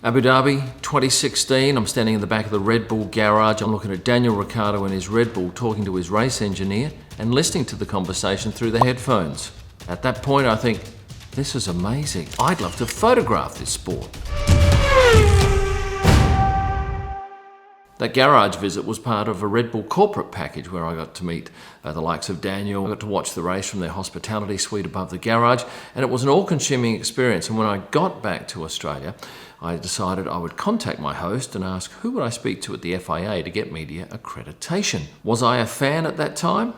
Abu Dhabi, 2016, I'm standing in the back of the Red Bull garage. I'm looking at Daniel Ricciardo in his Red Bull talking to his race engineer and listening to the conversation through the headphones. At that point, I think, this is amazing. I'd love to photograph this sport. That garage visit was part of a Red Bull corporate package where I got to meet the likes of Daniel. I got to watch the race from their hospitality suite above the garage, and it was an all-consuming experience. And when I got back to Australia, I decided I would contact my host and ask who would I speak to at the FIA to get media accreditation. Was I a fan at that time?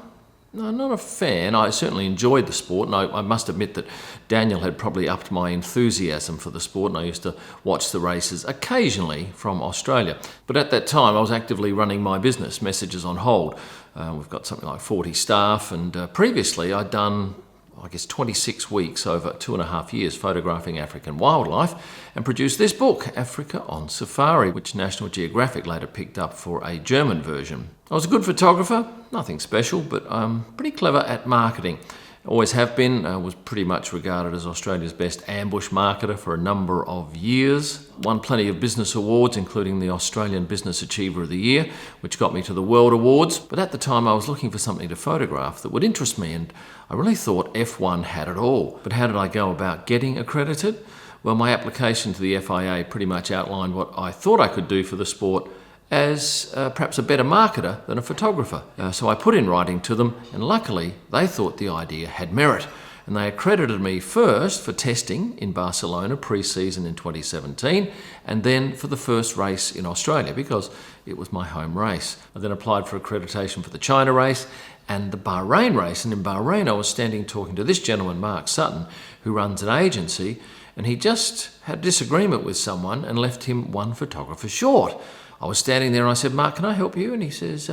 No, not a fan. I certainly enjoyed the sport, and I must admit that Daniel had probably upped my enthusiasm for the sport, and I used to watch the races occasionally from Australia. But at that time, I was actively running my business, Messages on Hold. We've got something like 40 staff, and previously I'd done 26 weeks over 2.5 years photographing African wildlife and produced this book, Africa on Safari, which National Geographic later picked up for a German version. I was a good photographer, nothing special, but I'm pretty clever at marketing. Always have been. I was pretty much regarded as Australia's best ambush marketer for a number of years. Won plenty of business awards, including the Australian Business Achiever of the Year, which got me to the World Awards. But at the time, I was looking for something to photograph that would interest me, and I really thought F1 had it all. But how did I go about getting accredited? Well, my application to the FIA pretty much outlined what I thought I could do for the sport as perhaps a better marketer than a photographer. So I put in writing to them, and luckily they thought the idea had merit. And they accredited me first for testing in Barcelona pre-season in 2017, and then for the first race in Australia because it was my home race. I then applied for accreditation for the China race and the Bahrain race. And in Bahrain, I was standing talking to this gentleman, Mark Sutton, who runs an agency, and he just had a disagreement with someone and left him one photographer short. I was standing there and I said, Mark, can I help you? And he says,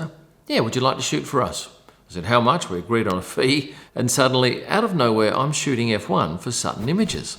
yeah, would you like to shoot for us? I said, how much? We agreed on a fee. And suddenly, out of nowhere, I'm shooting F1 for Sutton Images.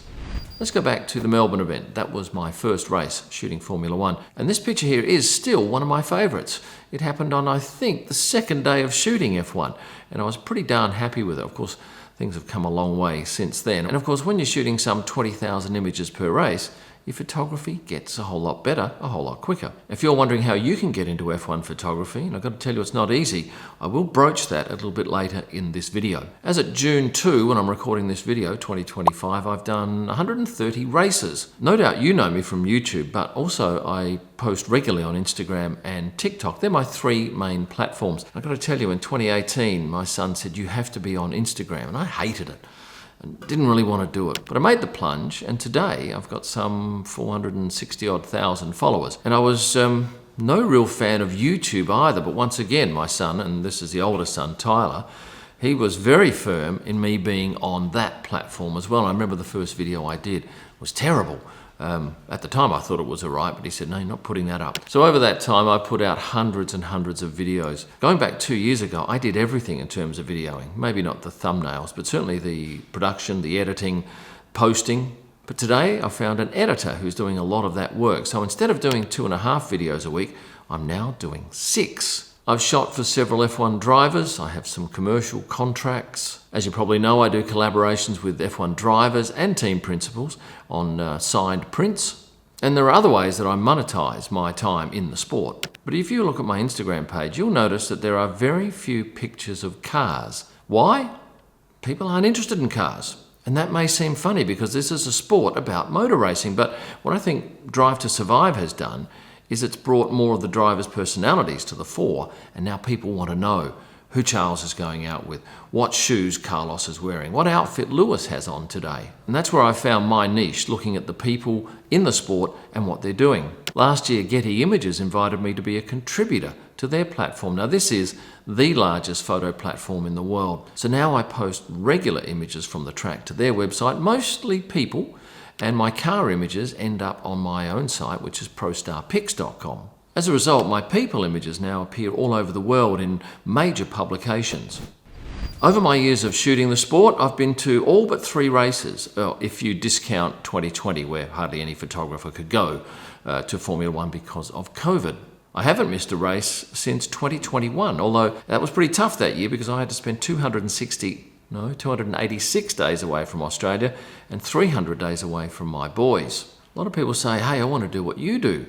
Let's go back to the Melbourne event. That was my first race, shooting Formula One. And this picture here is still one of my favourites. It happened on, I think, the second day of shooting F1. And I was pretty darn happy with it. Of course, things have come a long way since then. And of course, when you're shooting some 20,000 images per race, your photography gets a whole lot better, a whole lot quicker. If you're wondering how you can get into F1 photography, and I've got to tell you it's not easy, I will broach that a little bit later in this video. As at June 2, when I'm recording this video, 2025, I've done 130 races. No doubt you know me from YouTube, but also I post regularly on Instagram and TikTok. They're my three main platforms. I've got to tell you, in 2018, my son said, you have to be on Instagram, and I hated it. And didn't really want to do it. But I made the plunge, and today I've got some 460-odd thousand followers. And I was no real fan of YouTube either, but once again, my son, and this is the older son, Tyler, he was very firm in me being on that platform as well. I remember the first video I did was terrible. At the time I thought it was alright, but he said, no, you're not putting that up. So over that time I put out hundreds and hundreds of videos. Going back 2 years ago, I did everything in terms of videoing. Maybe not the thumbnails, but certainly the production, the editing, posting. But today I found an editor who's doing a lot of that work. So instead of doing 2.5 videos a week, I'm now doing 6. I've shot for several F1 drivers. I have some commercial contracts. As you probably know, I do collaborations with F1 drivers and team principals on signed prints. And there are other ways that I monetize my time in the sport. But if you look at my Instagram page, you'll notice that there are very few pictures of cars. Why? People aren't interested in cars. And that may seem funny because this is a sport about motor racing. But what I think Drive to Survive has done is it's brought more of the drivers' personalities to the fore, and now people want to know who Charles is going out with, what shoes Carlos is wearing, what outfit Lewis has on today. And that's where I found my niche, looking at the people in the sport and what they're doing. Last year, Getty Images invited me to be a contributor to their platform. Now, this is the largest photo platform in the world. So now I post regular images from the track to their website, mostly people, and my car images end up on my own site, which is prostarpics.com. As a result, my people images now appear all over the world in major publications. Over my years of shooting the sport, I've been to all but 3 races, if you discount 2020, where hardly any photographer could go to Formula One because of COVID. I haven't missed a race since 2021, although that was pretty tough that year because I had to spend 286 days away from Australia and 300 days away from my boys. A lot of people say, hey, I want to do what you do.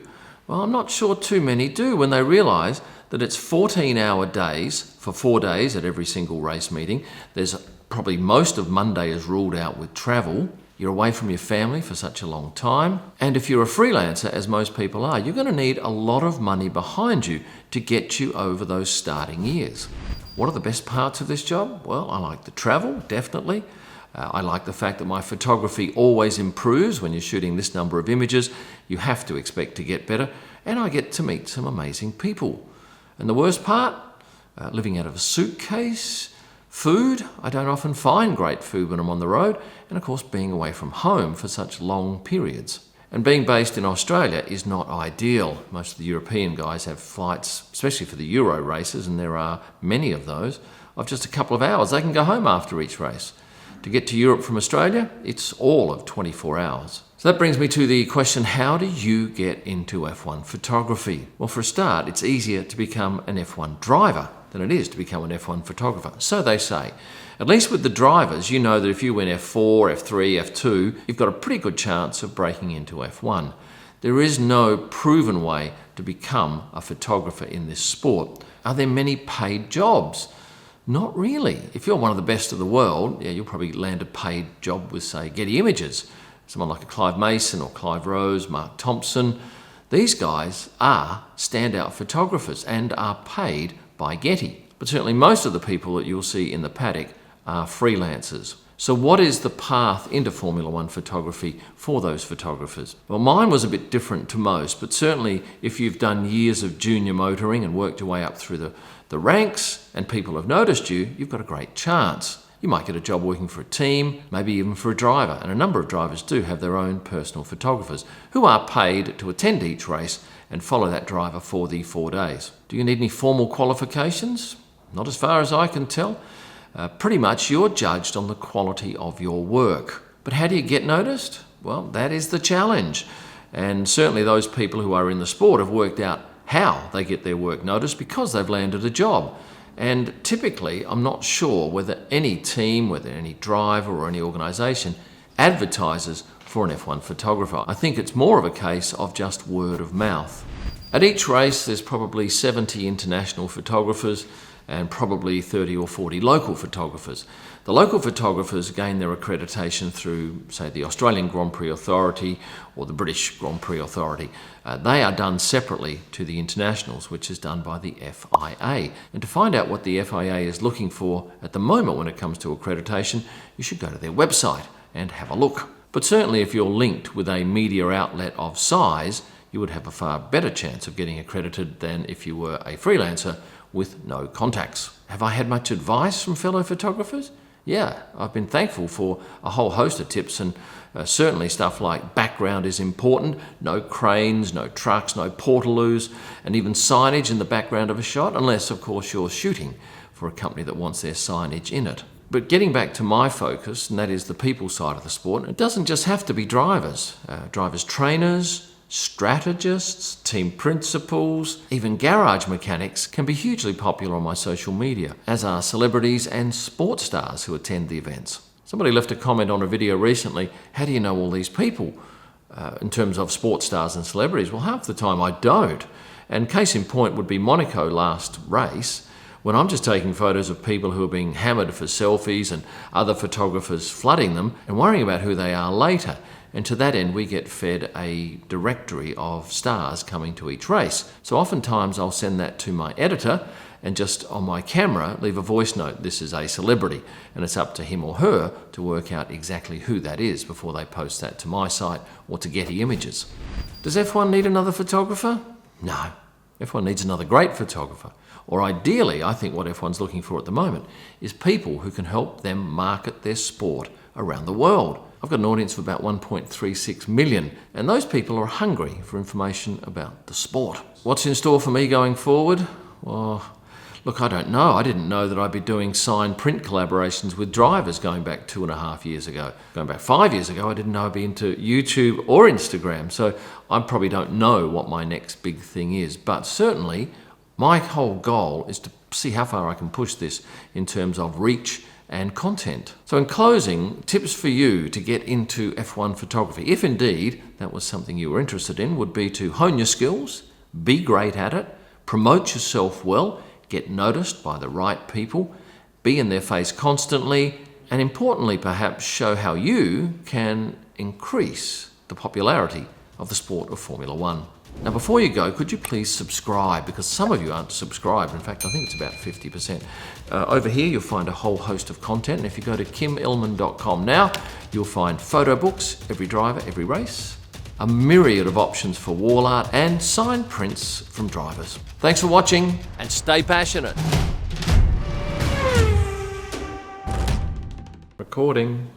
Well, I'm not sure too many do when they realise that it's 14-hour days for 4 days at every single race meeting. There's probably most of Monday is ruled out with travel. You're away from your family for such a long time. And if you're a freelancer, as most people are, you're going to need a lot of money behind you to get you over those starting years. What are the best parts of this job? Well, I like the travel, definitely. I like the fact that my photography always improves when you're shooting this number of images. You have to expect to get better. And I get to meet some amazing people. And the worst part? Living out of a suitcase. Food. I don't often find great food when I'm on the road. And of course, being away from home for such long periods. And being based in Australia is not ideal. Most of the European guys have flights, especially for the Euro races, and there are many of those, of just a couple of hours. They can go home after each race. To get to Europe from Australia, it's all of 24 hours. So that brings me to the question, how do you get into F1 photography? Well, for a start, it's easier to become an F1 driver than it is to become an F1 photographer. So they say. At least with the drivers, you know that if you win F4, F3, F2, you've got a pretty good chance of breaking into F1. There is no proven way to become a photographer in this sport. Are there many paid jobs? Not really. If you're one of the best of the world, you'll probably land a paid job with, say, Getty Images. Someone like a Clive Mason or Clive Rose, Mark Thompson. These guys are standout photographers and are paid by Getty. But certainly most of the people that you'll see in the paddock are freelancers. So what is the path into Formula One photography for those photographers? Well, mine was a bit different to most, but certainly if you've done years of junior motoring and worked your way up through the ranks and people have noticed you, you've got a great chance. You might get a job working for a team, maybe even for a driver, and a number of drivers do have their own personal photographers who are paid to attend each race and follow that driver for the 4 days. Do you need any formal qualifications? Not as far as I can tell. Pretty much you're judged on the quality of your work. But how do you get noticed? Well, that is the challenge. And certainly those people who are in the sport have worked out how they get their work noticed because they've landed a job. And typically, I'm not sure whether any team, whether any driver or any organisation advertises for an F1 photographer. I think it's more of a case of just word of mouth. At each race, there's probably 70 international photographers and probably 30 or 40 local photographers. The local photographers gain their accreditation through, say, the Australian Grand Prix Authority or the British Grand Prix Authority. They are done separately to the internationals, which is done by the FIA. And to find out what the FIA is looking for at the moment when it comes to accreditation, you should go to their website and have a look. But certainly if you're linked with a media outlet of size, you would have a far better chance of getting accredited than if you were a freelancer with no contacts. Have I had much advice from fellow photographers? Yeah, I've been thankful for a whole host of tips, and certainly stuff like background is important, no cranes, no trucks, no portaloos, and even signage in the background of a shot, unless of course you're shooting for a company that wants their signage in it. But getting back to my focus, and that is the people side of the sport, it doesn't just have to be drivers. Drivers' trainers, strategists, team principals, even garage mechanics can be hugely popular on my social media, as are celebrities and sports stars who attend the events. Somebody left a comment on a video recently, how do you know all these people in terms of sports stars and celebrities? Well, half the time I don't. And case in point would be Monaco last race, when I'm just taking photos of people who are being hammered for selfies and other photographers flooding them and worrying about who they are later. And to that end, we get fed a directory of stars coming to each race. So oftentimes I'll send that to my editor and just on my camera leave a voice note, this is a celebrity. And it's up to him or her to work out exactly who that is before they post that to my site or to Getty Images. Does F1 need another photographer? No. F1 needs another great photographer. Or ideally, I think what F1's looking for at the moment is people who can help them market their sport around the world. I've got an audience of about 1.36 million, and those people are hungry for information about the sport. What's in store for me going forward? Well, look, I don't know. I didn't know that I'd be doing signed print collaborations with drivers going back 2.5 years ago. Going back 5 years ago, I didn't know I'd be into YouTube or Instagram, so I probably don't know what my next big thing is. But certainly, my whole goal is to see how far I can push this in terms of reach and content. So in closing, tips for you to get into F1 photography, if indeed that was something you were interested in, would be to hone your skills, be great at it, promote yourself well, get noticed by the right people, be in their face constantly, and importantly perhaps show how you can increase the popularity of the sport of Formula One. Now before you go, could you please subscribe, because some of you aren't subscribed. In fact, I think it's about 50%. Over here you'll find a whole host of content, and if you go to kimillman.com now, you'll find photo books, every driver, every race, a myriad of options for wall art, and signed prints from drivers. Thanks for watching, and stay passionate. Recording.